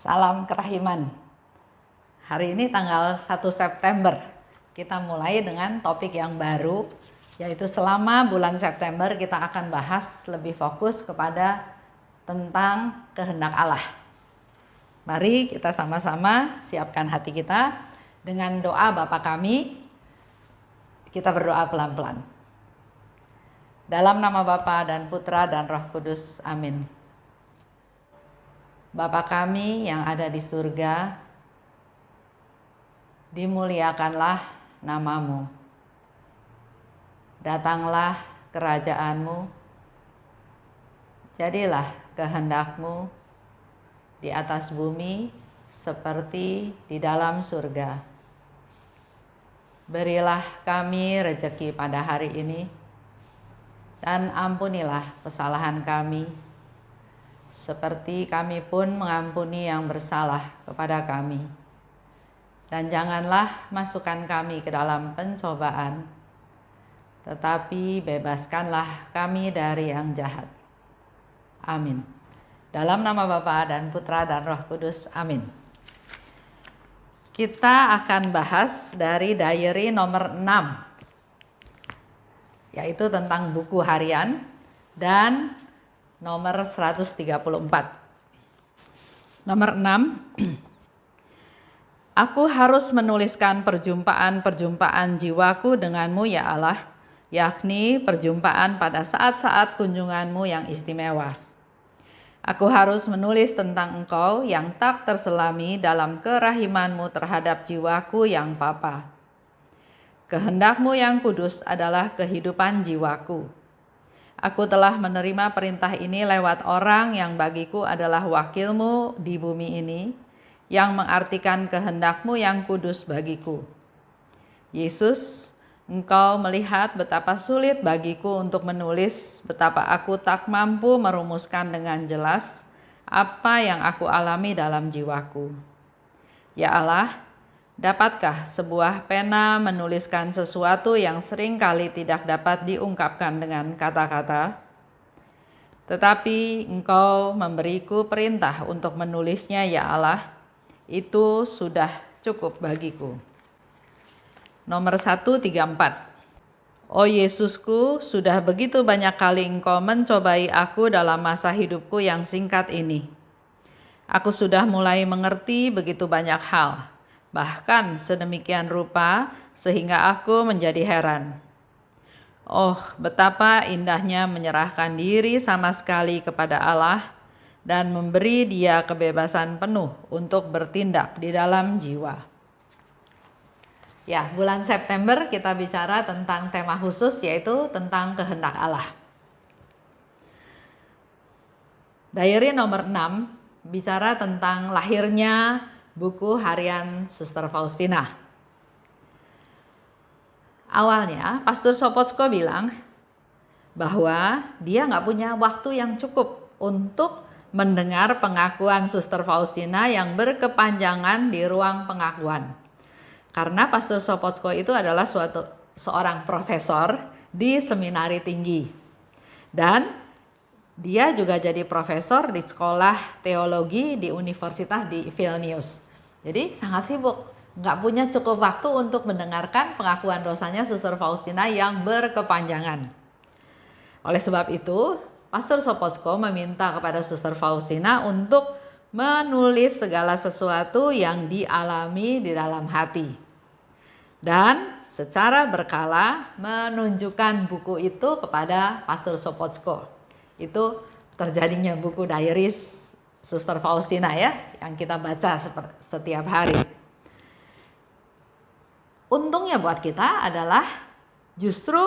Salam kerahiman. Hari ini tanggal 1 September. Kita mulai dengan topik yang baru, yaitu selama bulan September kita akan bahas lebih fokus kepada tentang kehendak Allah. Mari kita sama-sama siapkan hati kita dengan doa Bapa kami. Kita berdoa pelan-pelan. Dalam nama Bapa dan Putra dan Roh Kudus. Amin. Bapa kami yang ada di surga, dimuliakanlah namamu. Datanglah kerajaanmu, jadilah kehendakmu di atas bumi seperti di dalam surga. Berilah kami rejeki pada hari ini, dan ampunilah kesalahan kami, seperti kami pun mengampuni yang bersalah kepada kami. Dan janganlah masukkan kami ke dalam pencobaan, tetapi bebaskanlah kami dari yang jahat. Amin. Dalam nama Bapa dan Putra dan Roh Kudus. Amin. Kita akan bahas dari diary nomor 6, yaitu tentang buku harian, dan nomor 134. Nomor 6. Aku harus menuliskan perjumpaan-perjumpaan jiwaku denganmu ya Allah, yakni perjumpaan pada saat-saat kunjunganmu yang istimewa. Aku harus menulis tentang Engkau yang tak terselami dalam kerahimanmu terhadap jiwaku yang papa. Kehendakmu yang kudus adalah kehidupan jiwaku. Aku telah menerima perintah ini lewat orang yang bagiku adalah wakilmu di bumi ini, yang mengartikan kehendakmu yang kudus bagiku. Yesus, Engkau melihat betapa sulit bagiku untuk menulis, betapa aku tak mampu merumuskan dengan jelas apa yang aku alami dalam jiwaku. Ya Allah, dapatkah sebuah pena menuliskan sesuatu yang seringkali tidak dapat diungkapkan dengan kata-kata? Tetapi Engkau memberiku perintah untuk menulisnya ya Allah, itu sudah cukup bagiku. Nomor 134. Oh Yesusku, sudah begitu banyak kali Engkau mencobai aku dalam masa hidupku yang singkat ini. Aku sudah mulai mengerti begitu banyak hal, bahkan sedemikian rupa sehingga aku menjadi heran. Oh, betapa indahnya menyerahkan diri sama sekali kepada Allah dan memberi Dia kebebasan penuh untuk bertindak di dalam jiwa. Ya, bulan September kita bicara tentang tema khusus, yaitu tentang kehendak Allah. Diary nomor 6 bicara tentang lahirnya buku harian Suster Faustina. Awalnya Pastor Sopotsko bilang bahwa dia nggak punya waktu yang cukup untuk mendengar pengakuan Suster Faustina yang berkepanjangan di ruang pengakuan. Karena Pastor Sopotsko itu adalah seorang profesor di seminari tinggi. Dan dia juga jadi profesor di sekolah teologi di Universitas di Vilnius. Jadi sangat sibuk, nggak punya cukup waktu untuk mendengarkan pengakuan dosanya Suster Faustina yang berkepanjangan. Oleh sebab itu, Pastor Sopotsko meminta kepada Suster Faustina untuk menulis segala sesuatu yang dialami di dalam hati. Dan secara berkala menunjukkan buku itu kepada Pastor Sopotsko. Itu terjadinya buku diaries Suster Faustina ya, yang kita baca setiap hari. Untungnya buat kita adalah justru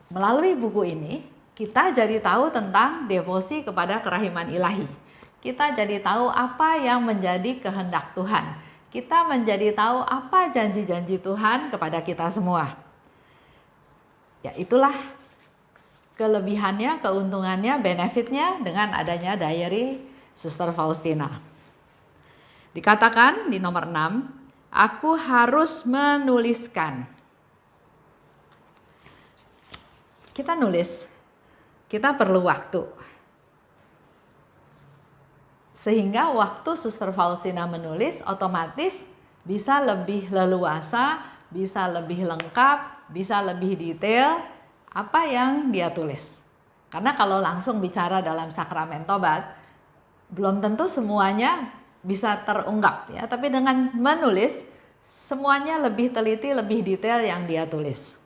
melalui buku ini kita jadi tahu tentang devosi kepada kerahiman ilahi. Kita jadi tahu apa yang menjadi kehendak Tuhan. Kita menjadi tahu apa janji-janji Tuhan kepada kita semua. Ya, itulah kelebihannya, keuntungannya, benefitnya dengan adanya diary Suster Faustina. Dikatakan di nomor 6, aku harus menuliskan. Kita nulis, kita perlu waktu. Sehingga waktu Suster Faustina menulis otomatis bisa lebih leluasa, bisa lebih lengkap, bisa lebih detail apa yang dia tulis. Karena kalau langsung bicara dalam sakramen tobat, belum tentu semuanya bisa terungkap ya, tapi dengan menulis semuanya lebih teliti, lebih detail yang dia tulis.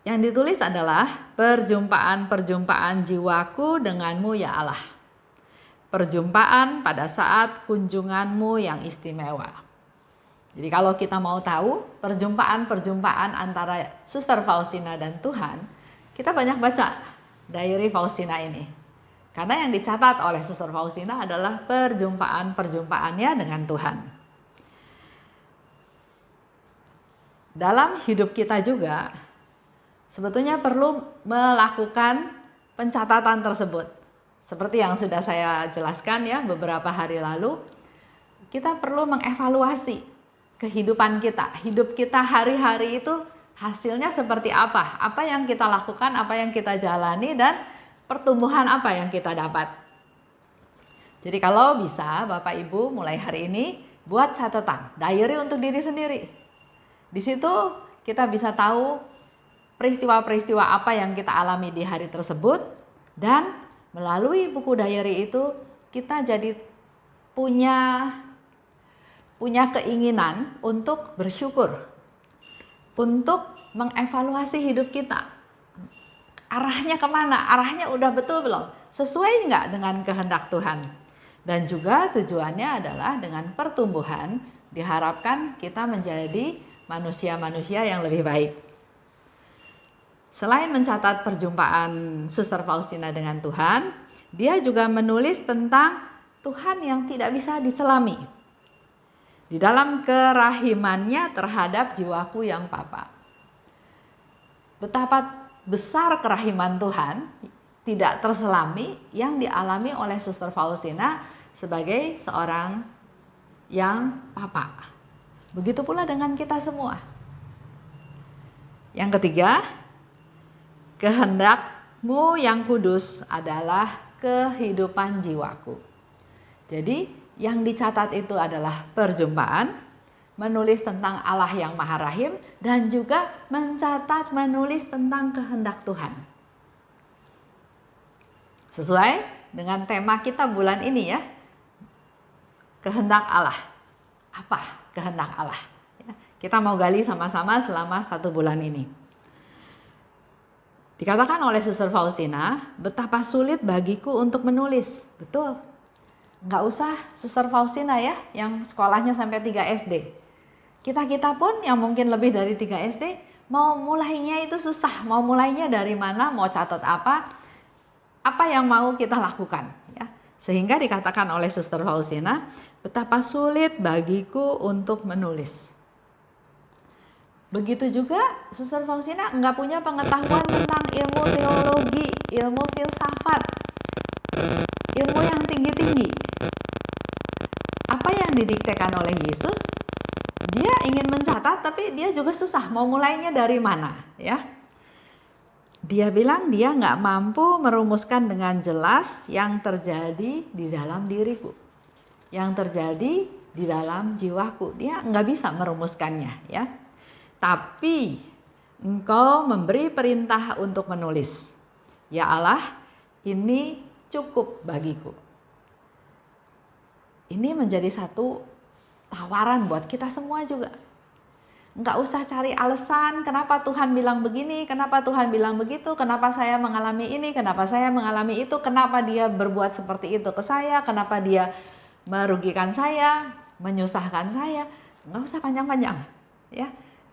Yang ditulis adalah perjumpaan-perjumpaan jiwaku denganmu ya Allah. Perjumpaan pada saat kunjunganmu yang istimewa. Jadi kalau kita mau tahu perjumpaan-perjumpaan antara Suster Faustina dan Tuhan, kita banyak baca diary Faustina ini. Karena yang dicatat oleh Suster Faustina adalah perjumpaan-perjumpaannya dengan Tuhan. Dalam hidup kita juga sebetulnya perlu melakukan pencatatan tersebut. Seperti yang sudah saya jelaskan ya beberapa hari lalu, kita perlu mengevaluasi kehidupan kita. Hidup kita hari-hari itu hasilnya seperti apa? Apa yang kita lakukan, apa yang kita jalani, dan pertumbuhan apa yang kita dapat. Jadi kalau bisa Bapak Ibu mulai hari ini buat catatan, diary untuk diri sendiri. Di situ kita bisa tahu peristiwa-peristiwa apa yang kita alami di hari tersebut, dan melalui buku diary itu kita jadi punya keinginan untuk bersyukur, untuk mengevaluasi hidup kita. Arahnya kemana? Arahnya udah betul belum? Sesuai nggak dengan kehendak Tuhan? Dan juga tujuannya adalah dengan pertumbuhan diharapkan kita menjadi manusia-manusia yang lebih baik. Selain mencatat perjumpaan Suster Faustina dengan Tuhan, dia juga menulis tentang Tuhan yang tidak bisa diselami. Di dalam kerahimannya terhadap jiwaku yang papa. Betapa besar kerahiman Tuhan tidak terselami yang dialami oleh Suster Faustina sebagai seorang yang papa. Begitu pula dengan kita semua. Yang ketiga, kehendakmu yang kudus adalah kehidupan jiwaku. Jadi yang dicatat itu adalah perjumpaan, menulis tentang Allah yang Maha Rahim, dan juga menulis tentang kehendak Tuhan. Sesuai dengan tema kita bulan ini ya, kehendak Allah. Apa kehendak Allah? Kita mau gali sama-sama selama 1 bulan ini. Dikatakan oleh Suster Faustina, betapa sulit bagiku untuk menulis. Betul. Nggak usah Suster Faustina ya, yang sekolahnya sampai 3 SD. Kita pun yang mungkin lebih dari 3 SD, mau mulainya itu susah. Mau mulainya dari mana, mau catat apa yang mau kita lakukan. Ya. Sehingga dikatakan oleh Suster Faustina, betapa sulit bagiku untuk menulis. Begitu juga Suster Faustina nggak punya pengetahuan tentang ilmu teologi, ilmu filsafat, ilmu yang tinggi-tinggi. Apa yang didiktekan oleh Yesus, dia ingin mencatat tapi dia juga susah mau mulainya dari mana ya. Dia bilang dia nggak mampu merumuskan dengan jelas yang terjadi di dalam diriku, yang terjadi di dalam jiwaku. Dia nggak bisa merumuskannya ya. Tapi Engkau memberi perintah untuk menulis. Ya Allah, ini cukup bagiku. Ini menjadi satu tawaran buat kita semua juga. Enggak usah cari alasan kenapa Tuhan bilang begini, kenapa Tuhan bilang begitu, kenapa saya mengalami ini, kenapa saya mengalami itu, kenapa dia berbuat seperti itu ke saya, kenapa dia merugikan saya, menyusahkan saya. Enggak usah panjang-panjang ya.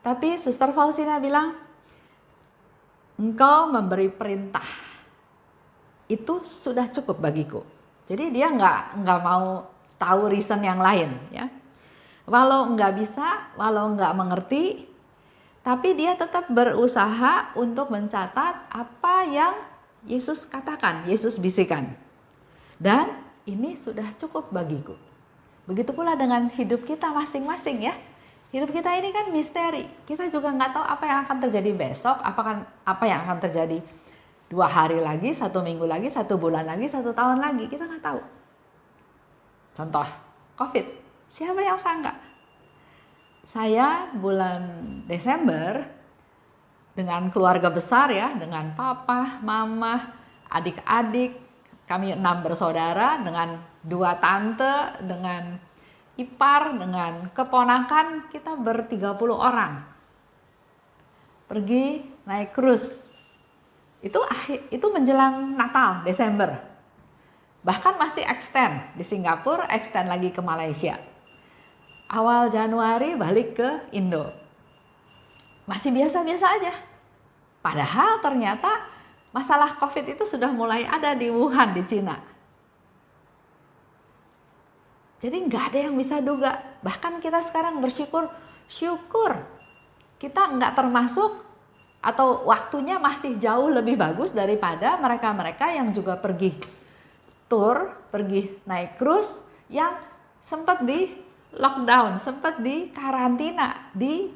Tapi Suster Faustina bilang, Engkau memberi perintah, itu sudah cukup bagiku. Jadi dia nggak mau tahu reason yang lain ya. Walau nggak bisa, walau nggak mengerti, tapi dia tetap berusaha untuk mencatat apa yang Yesus katakan, Yesus bisikan. Dan ini sudah cukup bagiku. Begitu pula dengan hidup kita masing-masing ya. Hidup kita ini kan misteri. Kita juga nggak tahu apa yang akan terjadi besok, apa yang akan terjadi 2 hari lagi, 1 minggu lagi, 1 bulan lagi, 1 tahun lagi. Kita nggak tahu. Contoh, COVID. Siapa yang sangka? Saya bulan Desember dengan keluarga besar ya, dengan papa, mama, adik-adik, kami 6 bersaudara, dengan 2 tante, dengan ipar, dengan keponakan, kita ber-30 orang. Pergi naik cruise. Itu menjelang Natal, Desember. Bahkan masih extend di Singapura, extend lagi ke Malaysia. Awal Januari balik ke Indo. Masih biasa-biasa aja. Padahal ternyata masalah COVID itu sudah mulai ada di Wuhan, di Cina. Jadi nggak ada yang bisa duga. Bahkan kita sekarang bersyukur kita nggak termasuk atau waktunya masih jauh lebih bagus daripada mereka-mereka yang juga pergi tour, pergi naik cruise yang sempat di lockdown, sempat di karantina di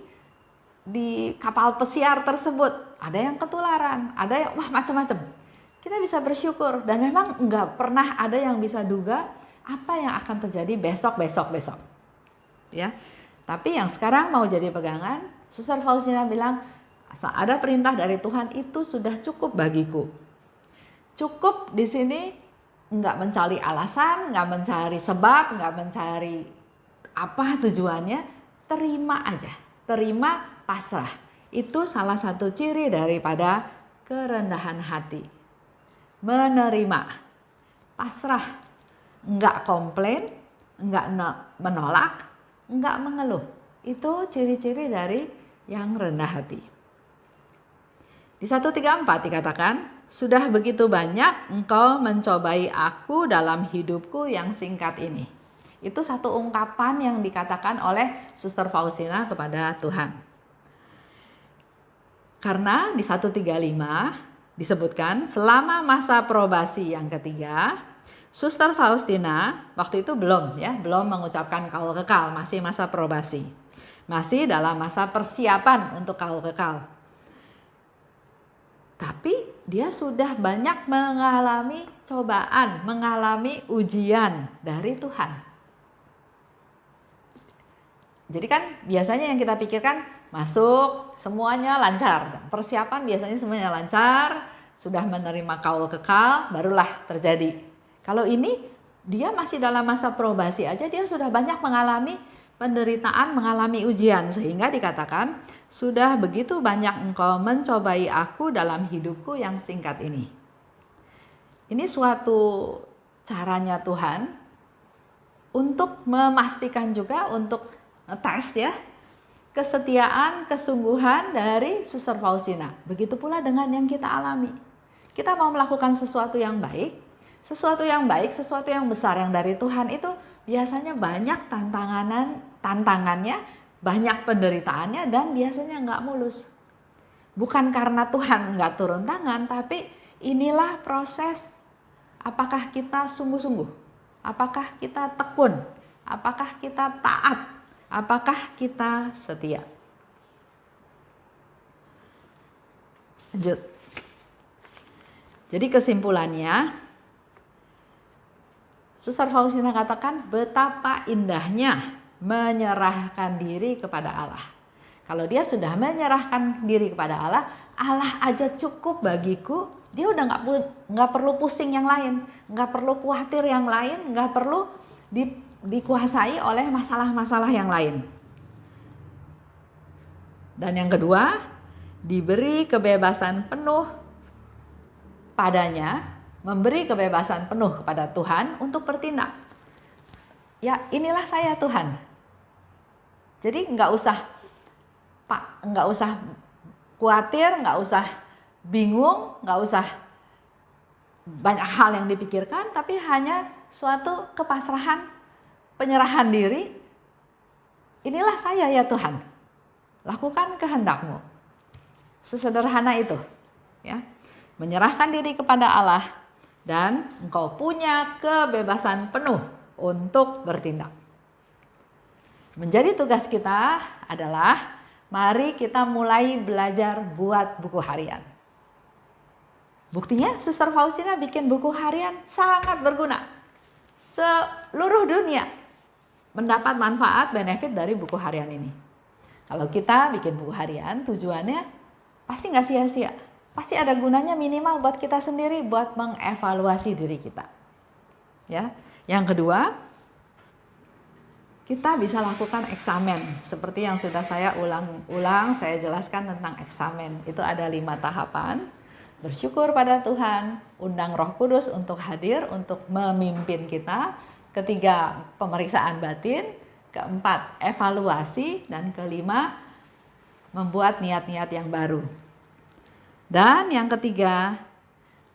kapal pesiar tersebut. Ada yang ketularan, ada yang macam-macam. Kita bisa bersyukur dan memang nggak pernah ada yang bisa duga apa yang akan terjadi besok. Ya. Tapi yang sekarang mau jadi pegangan, Suster Faustina bilang, asal ada perintah dari Tuhan itu sudah cukup bagiku. Cukup di sini nggak mencari alasan, nggak mencari sebab, nggak mencari apa tujuannya, terima aja, terima, pasrah. Itu salah satu ciri daripada kerendahan hati. Menerima, pasrah, nggak komplain, nggak menolak, nggak mengeluh. Itu ciri-ciri dari yang rendah hati. Di 134 dikatakan, sudah begitu banyak engkau mencobai aku dalam hidupku yang singkat ini. Itu satu ungkapan yang dikatakan oleh Suster Faustina kepada Tuhan. Karena di 135 disebutkan selama masa probasi yang ketiga, Suster Faustina waktu itu belum mengucapkan kaul kekal, masih masa probasi. Masih dalam masa persiapan untuk kaul kekal. Tapi dia sudah banyak mengalami cobaan, mengalami ujian dari Tuhan. Jadi kan biasanya yang kita pikirkan masuk semuanya lancar. Persiapan biasanya semuanya lancar, sudah menerima kaul kekal, barulah terjadi. Kalau ini dia masih dalam masa probasi aja, dia sudah banyak mengalami penderitaan, mengalami ujian, sehingga dikatakan sudah begitu banyak engkau mencobai aku dalam hidupku yang singkat ini. Ini suatu caranya Tuhan untuk memastikan juga, untuk tes ya, kesetiaan, kesungguhan dari Suster Faustina. Begitu pula dengan yang kita alami. Kita mau melakukan sesuatu yang baik, sesuatu yang besar yang dari Tuhan itu biasanya banyak tantangannya, banyak penderitaannya, dan biasanya nggak mulus. Bukan karena Tuhan nggak turun tangan, tapi inilah proses. Apakah kita sungguh-sungguh? Apakah kita tekun? Apakah kita taat? Apakah kita setia? Lanjut. Jadi kesimpulannya, Suster Faustina katakan betapa indahnya menyerahkan diri kepada Allah. Kalau dia sudah menyerahkan diri kepada Allah, Allah aja cukup bagiku. Dia udah nggak perlu pusing yang lain, nggak perlu khawatir yang lain, nggak perlu dikuasai oleh masalah-masalah yang lain. Dan yang kedua, diberi kebebasan penuh padanya, memberi kebebasan penuh kepada Tuhan untuk bertindak. Ya, inilah saya Tuhan. Jadi nggak usah khawatir, nggak usah bingung, nggak usah banyak hal yang dipikirkan, tapi hanya suatu kepasrahan, penyerahan diri. Inilah saya ya Tuhan, lakukan kehendak-Mu. Sesederhana itu, ya, menyerahkan diri kepada Allah, dan engkau punya kebebasan penuh untuk bertindak. Menjadi tugas kita adalah mari kita mulai belajar buat buku harian. Buktinya Suster Faustina bikin buku harian sangat berguna. seluruh dunia mendapat manfaat benefit dari buku harian ini. Kalau kita bikin buku harian, tujuannya pasti nggak sia-sia. Pasti ada gunanya minimal buat kita sendiri, buat mengevaluasi diri kita. Ya. Yang kedua, kita bisa lakukan eksamen. Seperti yang sudah saya ulang-ulang, saya jelaskan tentang eksamen. Itu ada 5 tahapan. Bersyukur pada Tuhan, undang Roh Kudus untuk hadir, untuk memimpin kita. Ketiga, pemeriksaan batin. Keempat, evaluasi. Dan kelima, membuat niat-niat yang baru. Dan yang ketiga,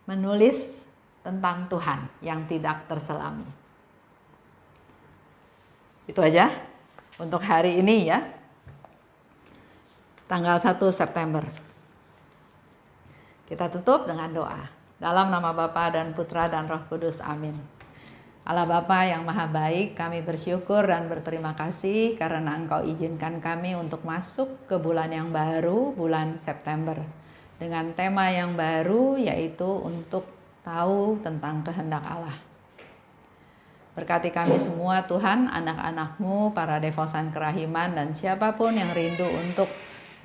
menulis tentang Tuhan yang tidak terselami. Itu aja untuk hari ini ya. Tanggal 1 September. Kita tutup dengan doa. Dalam nama Bapa dan Putra dan Roh Kudus. Amin. Allah Bapa yang Maha Baik, kami bersyukur dan berterima kasih karena Engkau izinkan kami untuk masuk ke bulan yang baru, bulan September. Dengan tema yang baru, yaitu untuk tahu tentang kehendak Allah. Berkati kami semua Tuhan, anak-anak-Mu, para devosan kerahiman, dan siapapun yang rindu untuk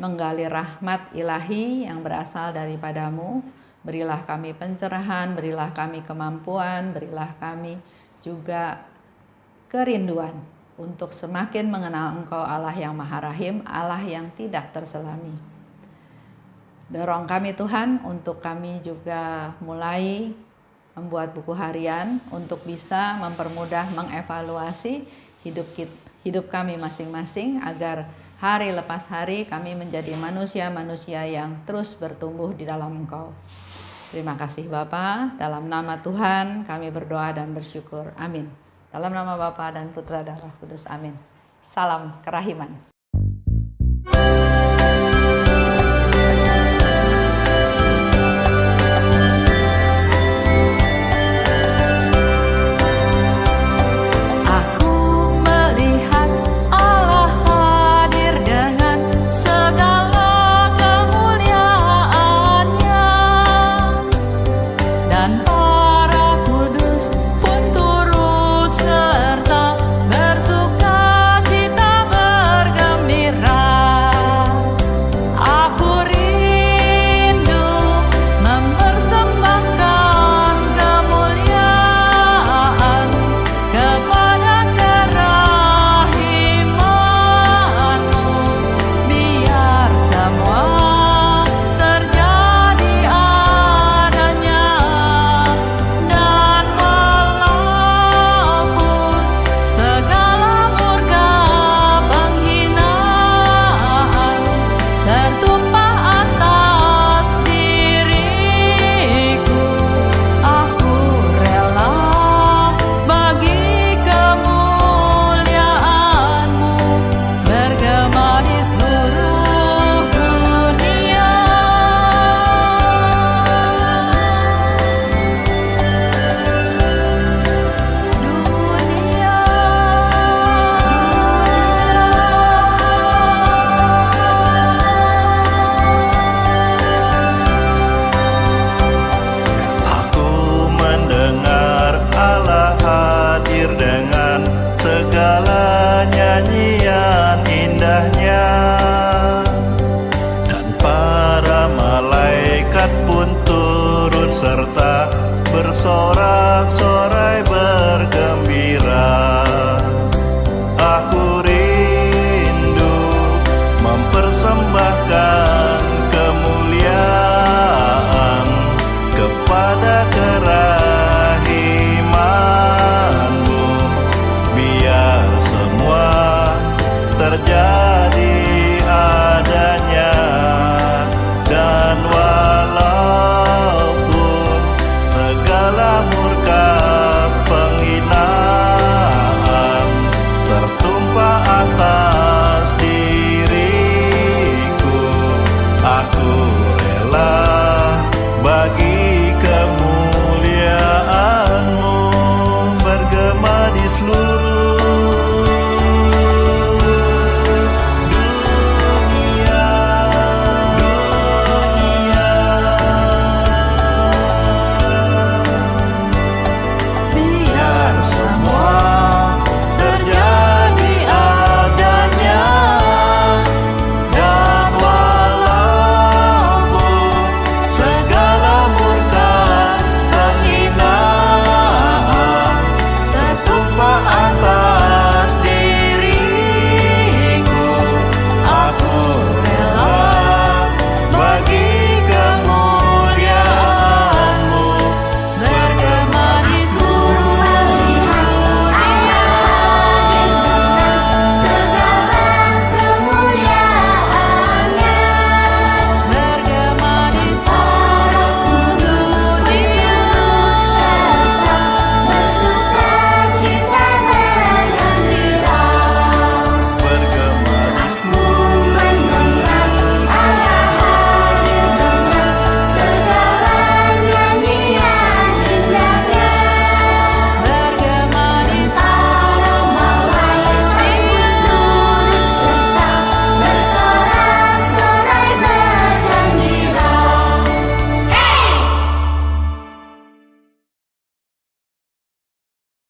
menggali rahmat ilahi yang berasal daripada-Mu. Berilah kami pencerahan, berilah kami kemampuan, berilah kami juga kerinduan untuk semakin mengenal Engkau Allah yang Maha Rahim, Allah yang tidak terselami. Dorong kami Tuhan untuk kami juga mulai membuat buku harian untuk bisa mempermudah mengevaluasi hidup kami masing-masing agar hari lepas hari kami menjadi manusia-manusia yang terus bertumbuh di dalam Engkau. Terima kasih Bapa, dalam nama Tuhan kami berdoa dan bersyukur. Amin. Dalam nama Bapa dan Putra dan Roh Kudus. Amin. Salam kerahiman.